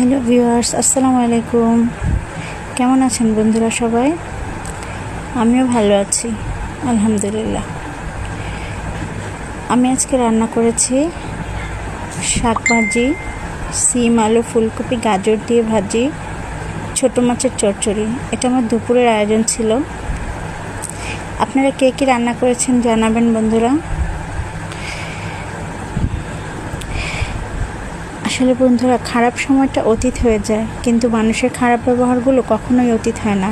Hello viewers, আসসালামু আলাইকুম। কেমন আছেন বন্ধুরা সবাই? আমিও ভালো আছি, আলহামদুলিল্লাহ। আমি আজকে রান্না করেছি শাক ভাজি, সিম আলু ফুলকপি গাজর দিয়ে ভাজি, ছোটো মাছের চচ্চড়ি। এটা আমার দুপুরের আয়োজন ছিল। আপনারা কে কী রান্না করেছেন জানাবেন বন্ধুরা। আসলে বন্ধুরা, খারাপ সময়টা অতীত হয়ে যায়, কিন্তু মানুষের খারাপ ব্যবহারগুলো কখনোই অতীত হয় না।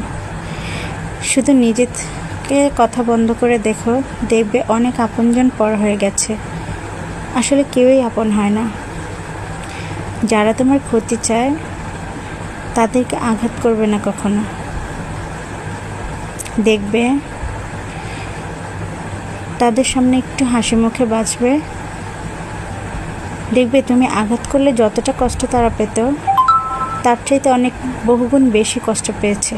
শুধু নিজেকে কথা বন্ধ করে দেখো, দেখবে অনেক আপনজন পর হয়ে গেছে। আসলে কেউই আপন হয় না। যারা তোমার ক্ষতি চায় তাদেরকে আঘাত করবে না কখনো। দেখবে তাদের সামনে একটু হাসি মুখে বাঁচবে। দেখবে তুমি আঘাত করলে যতটা কষ্ট তারা পেত, তার চাইতে অনেক বহুগুণ বেশি কষ্ট পেয়েছে।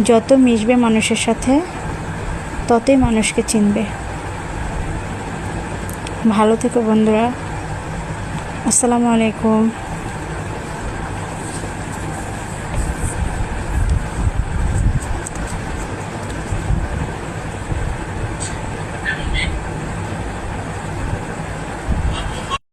যত মিশবে মানুষের সাথে, ততই মানুষকে চিনবে। ভালো থেকো বন্ধুরা। আসসালামু আলাইকুম।